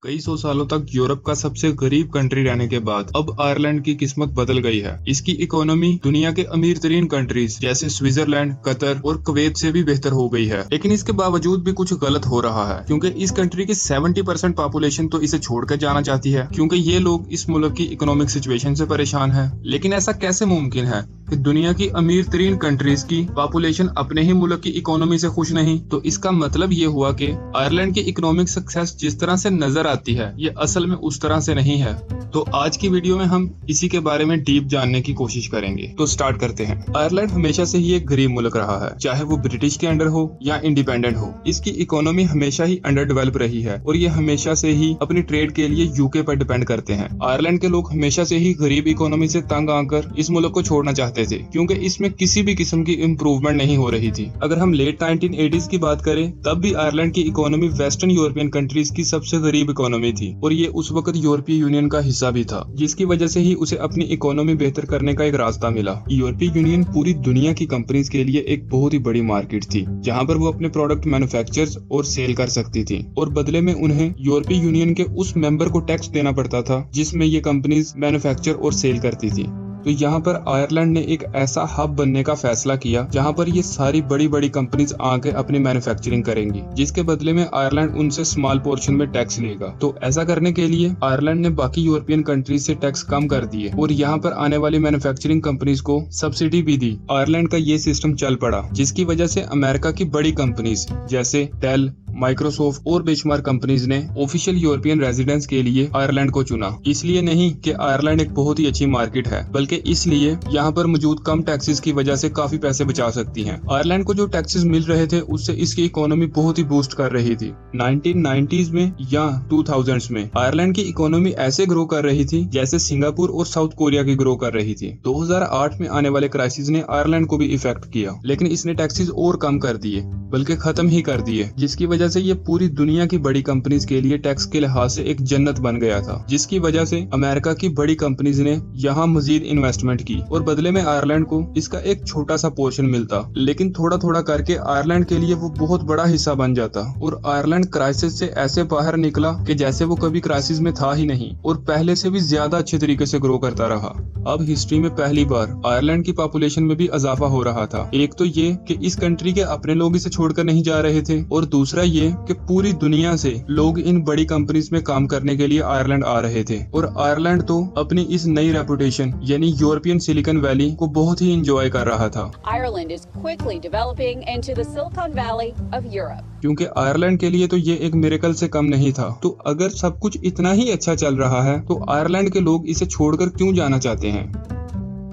कई सौ सालों तक यूरोप का सबसे गरीब कंट्री रहने के बाद अब आयरलैंड की किस्मत बदल गई है। इसकी इकोनॉमी दुनिया के अमीर तरीन कंट्रीज जैसे स्विट्जरलैंड, कतर और कुवैत से भी बेहतर हो गई है। लेकिन इसके बावजूद भी कुछ गलत हो रहा है, क्योंकि इस कंट्री की 70% पॉपुलेशन तो इसे छोड़कर जाना चाहती है, क्योंकि ये लोग इस मुल्क की इकोनॉमिक सिचुएशन से परेशान है। लेकिन ऐसा कैसे मुमकिन है कि दुनिया की अमीर तरीन कंट्रीज की पॉपुलेशन अपने ही मुल्क की इकोनॉमी से खुश नहीं? तो इसका मतलब ये हुआ कि आयरलैंड की इकोनॉमिक सक्सेस जिस तरह से नजर आती है ये असल में उस तरह से नहीं है। तो आज की वीडियो में हम इसी के बारे में डीप जानने की कोशिश करेंगे। तो स्टार्ट करते हैं। आयरलैंड हमेशा से ही एक गरीब मुल्क रहा है, चाहे वो ब्रिटिश के अंडर हो या इंडिपेंडेंट हो। इसकी इकोनॉमी हमेशा ही अंडर डेवलप रही है और ये हमेशा से ही अपनी ट्रेड के लिए यूके पर डिपेंड करते हैं। आयरलैंड के लोग हमेशा से ही गरीब इकोनॉमी से तंग आकर इस मुल्क को छोड़ना चाहते थे, क्योंकि इसमें किसी भी किस्म की इम्प्रूवमेंट नहीं हो रही थी। अगर हम लेट 1980s की बात करें, तब भी आयरलैंड की इकोनॉमी वेस्टर्न यूरोपियन कंट्रीज की सबसे गरीब इकोनॉमी थी और ये उस वक्त यूरोपीय यूनियन का हिस्सा भी था, जिसकी वजह से ही उसे अपनी इकोनॉमी बेहतर करने का एक रास्ता मिला। यूरोपीय यूनियन पूरी दुनिया की कंपनीज के लिए एक बहुत ही बड़ी मार्केट थी, जहां पर वो अपने प्रोडक्ट मैन्युफैक्चर और सेल कर सकती थी, और बदले में उन्हें यूरोपीय यूनियन के उस मेंबर को टैक्स देना पड़ता था जिसमें ये कंपनीज मैन्युफैक्चर और सेल करती थी। तो यहाँ पर आयरलैंड ने एक ऐसा हब बनने का फैसला किया जहाँ पर ये सारी बड़ी बड़ी कंपनीज आके अपनी मैन्युफैक्चरिंग करेंगी, जिसके बदले में आयरलैंड उनसे स्मॉल पोर्शन में टैक्स लेगा। तो ऐसा करने के लिए आयरलैंड ने बाकी यूरोपियन कंट्रीज से टैक्स कम कर दिए और यहाँ पर आने वाली मैन्युफैक्चरिंग कंपनीज को सब्सिडी भी दी। आयरलैंड का ये सिस्टम चल पड़ा, जिसकी वजह से अमेरिका की बड़ी कंपनीज जैसे डेल, माइक्रोसॉफ्ट और बेंचमार्क कंपनीज ने ऑफिशियल यूरोपियन रेजिडेंस के लिए आयरलैंड को चुना। इसलिए नहीं कि आयरलैंड एक बहुत ही अच्छी मार्केट है, बल्कि इसलिए यहाँ पर मौजूद कम टैक्सेस की वजह से काफी पैसे बचा सकती हैं। आयरलैंड को जो टैक्सेस मिल रहे थे उससे इसकी इकोनॉमी बहुत ही बूस्ट कर रही थी। 1990s में या 2000s में आयरलैंड की इकोनॉमी ऐसे ग्रो कर रही थी जैसे सिंगापुर और साउथ कोरिया की ग्रो कर रही थी। 2008 में आने वाले क्राइसिस ने आयरलैंड को भी इफेक्ट किया, लेकिन इसने टैक्सेस और कम कर दिए, बल्कि खत्म ही कर दिए, जिसकी वजह से ये पूरी दुनिया की बड़ी कंपनीज के लिए टैक्स के लिहाज से एक जन्नत बन गया था, जिसकी वजह से अमेरिका की बड़ी कंपनीज ने यहाँ मजीद इन्वेस्टमेंट की और बदले में आयरलैंड को इसका एक छोटा सा पोर्शन मिलता। लेकिन थोड़ा थोड़ा करके आयरलैंड के लिए वो बहुत बड़ा हिस्सा बन जाता और आयरलैंड क्राइसिस से ऐसे बाहर निकला कि जैसे वो कभी क्राइसिस में था ही नहीं, और पहले से भी ज्यादा अच्छे तरीके से ग्रो करता रहा। अब हिस्ट्री में पहली बार आयरलैंड की पॉपुलेशन में भी इजाफा हो रहा था। एक तो ये कि इस कंट्री के अपने लोग इसे छोड़कर नहीं जा रहे थे, और दूसरा ये कि पूरी दुनिया से लोग इन बड़ी कंपनीज में काम करने के लिए आयरलैंड आ रहे थे। और आयरलैंड तो अपनी इस नई रेपुटेशन यानी यूरोपियन सिलिकॉन वैली को बहुत ही एंजॉय कर रहा था। Ireland is quickly developing into the Silicon Valley of Europe. क्योंकि आयरलैंड के लिए तो ये एक मिरेकल से कम नहीं था। तो अगर सब कुछ इतना ही अच्छा चल रहा है तो आयरलैंड के लोग इसे छोड़कर क्यों जाना चाहते हैं?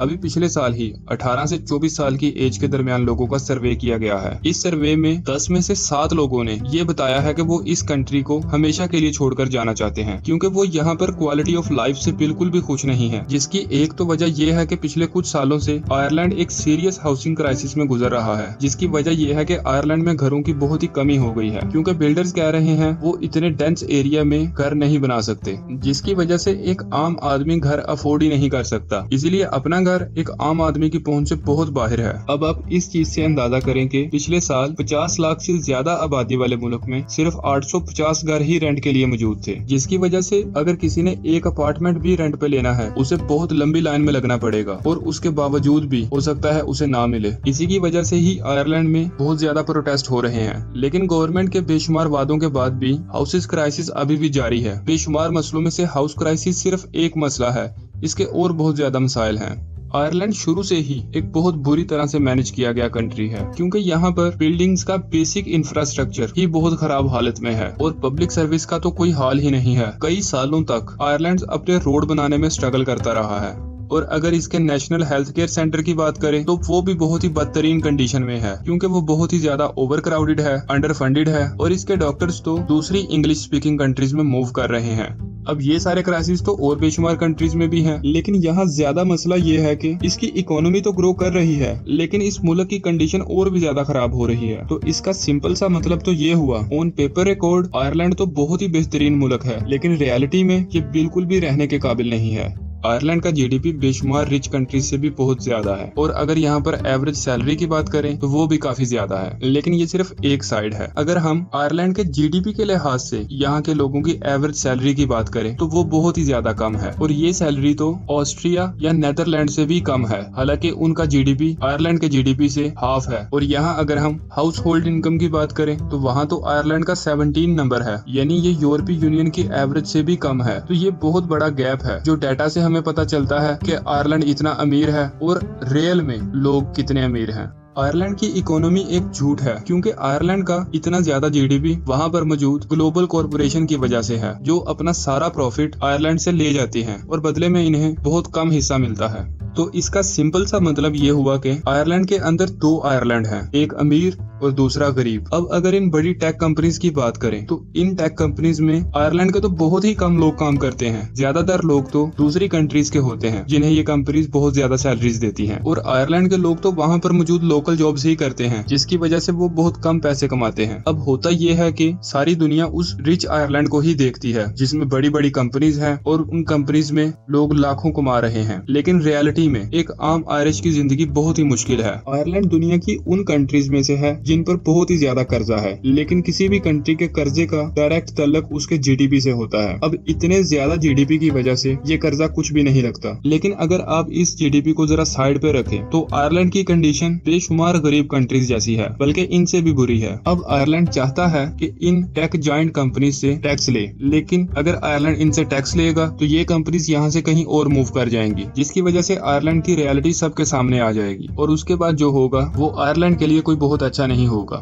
अभी पिछले साल ही 18 से 24 साल की एज के दरमियान लोगों का सर्वे किया गया है। इस सर्वे में 10 में से 7 लोगों ने ये बताया है कि वो इस कंट्री को हमेशा के लिए छोड़कर जाना चाहते हैं, क्योंकि वो यहाँ पर क्वालिटी ऑफ लाइफ से बिल्कुल भी खुश नहीं है। जिसकी एक तो वजह ये है कि पिछले कुछ सालों से आयरलैंड एक सीरियस हाउसिंग क्राइसिस में गुजर रहा है, जिसकी वजह ये है कि आयरलैंड में घरों की बहुत ही कमी हो गई है, क्योंकि बिल्डर्स कह रहे हैं वो इतने डेंस एरिया में घर नहीं बना सकते, जिसकी वजह से एक आम आदमी घर अफोर्ड ही नहीं कर सकता। इसीलिए अपना घर एक आम आदमी की पहुंच से बहुत बाहर है। अब आप इस चीज से अंदाजा करें कि पिछले साल 50 लाख से ज्यादा आबादी वाले मुल्क में सिर्फ 850 घर ही रेंट के लिए मौजूद थे, जिसकी वजह से अगर किसी ने एक अपार्टमेंट भी रेंट पे लेना है उसे बहुत लंबी लाइन में लगना पड़ेगा, और उसके बावजूद भी हो सकता है उसे ना मिले। इसी की वजह से ही आयरलैंड में बहुत ज्यादा प्रोटेस्ट हो रहे हैं। लेकिन गवर्नमेंट के बेशुमार वादों के बाद भी हाउसेस क्राइसिस अभी भी जारी है। बेशुमार मसलों में से हाउस क्राइसिस सिर्फ एक मसला है, इसके और बहुत ज्यादा मसाइल हैं। आयरलैंड शुरू से ही एक बहुत बुरी तरह से मैनेज किया गया कंट्री है, क्योंकि यहाँ पर बिल्डिंग्स का बेसिक इंफ्रास्ट्रक्चर ही बहुत खराब हालत में है और पब्लिक सर्विस का तो कोई हाल ही नहीं है। कई सालों तक आयरलैंड अपने रोड बनाने में स्ट्रगल करता रहा है, और अगर इसके नेशनल हेल्थ केयर सेंटर की बात करें तो वो भी बहुत ही बदतरीन कंडीशन में है, क्योंकि वो बहुत ही ज्यादा ओवर क्राउडेड है, अंडर फंडेड है, और इसके डॉक्टर्स तो दूसरी इंग्लिश स्पीकिंग कंट्रीज में मूव कर रहे हैं। अब ये सारे क्राइसिस तो और बेशुमार कंट्रीज में भी हैं, लेकिन यहाँ ज्यादा मसला ये है कि इसकी इकोनॉमी तो ग्रो कर रही है, लेकिन इस मुल्क की कंडीशन और भी ज्यादा खराब हो रही है। तो इसका सिंपल सा मतलब तो ये हुआ, ऑन पेपर रिकॉर्ड आयरलैंड तो बहुत ही बेहतरीन मुल्क है, लेकिन रियलिटी में ये बिल्कुल भी रहने के काबिल नहीं है। आयरलैंड का जीडीपी बेशुमार रिच कंट्रीज से भी बहुत ज्यादा है और अगर यहाँ पर एवरेज सैलरी की बात करें तो वो भी काफी ज्यादा है। लेकिन ये सिर्फ एक साइड है। अगर हम आयरलैंड के जीडीपी के लिहाज से यहाँ के लोगों की एवरेज सैलरी की बात करें तो वो बहुत ही ज्यादा कम है और ये सैलरी तो ऑस्ट्रिया या नेदरलैंड से भी कम है। हालांकि उनका जीडीपी आयरलैंड के जीडीपी से हाफ है। और यहाँ अगर हम हाउस होल्ड इनकम की बात करें तो वहाँ तो आयरलैंड का 17 नंबर है, यानी ये यूरोपीय यूनियन की एवरेज से भी कम है। तो ये बहुत बड़ा गैप है जो डेटा से हमें पता चलता है कि आयरलैंड इतना अमीर है और रियल में लोग कितने अमीर हैं। आयरलैंड की इकोनॉमी एक झूठ है क्योंकि आयरलैंड का इतना ज्यादा जीडीपी वहाँ पर मौजूद ग्लोबल कॉरपोरेशन की वजह से है जो अपना सारा प्रॉफिट आयरलैंड से ले जाती हैं और बदले में इन्हें बहुत कम हिस्सा मिलता है। तो इसका सिंपल सा मतलब ये हुआ कि आयरलैंड के अंदर दो आयरलैंड हैं, एक अमीर और दूसरा गरीब। अब अगर इन बड़ी टेक कंपनीज की बात करें तो इन टेक कंपनीज में आयरलैंड के तो बहुत ही कम लोग काम करते हैं। ज्यादातर लोग तो दूसरी कंट्रीज के होते हैं जिन्हें ये कंपनीज बहुत ज्यादा सैलरीज देती हैं और आयरलैंड के लोग तो वहाँ पर मौजूद लोकल जॉब्स ही करते हैं जिसकी वजह से वो बहुत कम पैसे कमाते हैं। अब होता ये है कि सारी दुनिया उस रिच आयरलैंड को ही देखती है जिसमें बड़ी बड़ी कंपनीज हैं और उन कंपनीज में लोग लाखों कमा रहे हैं, लेकिन रियलिटी में एक आम आयरिश की जिंदगी बहुत ही मुश्किल है। आयरलैंड दुनिया की उन कंट्रीज में से है जिन पर बहुत ही ज्यादा कर्जा है, लेकिन किसी भी कंट्री के कर्जे का डायरेक्ट तल्लक उसके जीडीपी से होता है। अब इतने ज्यादा जीडीपी की वजह से ये कर्जा कुछ भी नहीं लगता। लेकिन अगर आप इस जीडीपी को जरा साइड पे रखें तो आयरलैंड की कंडीशन बेशुमार गरीब कंट्रीज जैसी है, बल्कि इनसे भी बुरी है। अब आयरलैंड चाहता है कि इन टेक जॉइंट कंपनीज से टैक्स ले, लेकिन अगर आयरलैंड इनसे टैक्स लेगा तो ये कंपनीज यहाँ से कहीं और मूव कर जाएंगी, जिसकी वजह से आयरलैंड की रियलिटी सबके सामने आ जाएगी और उसके बाद जो होगा वो आयरलैंड के लिए कोई बहुत अच्छा नहीं होगा।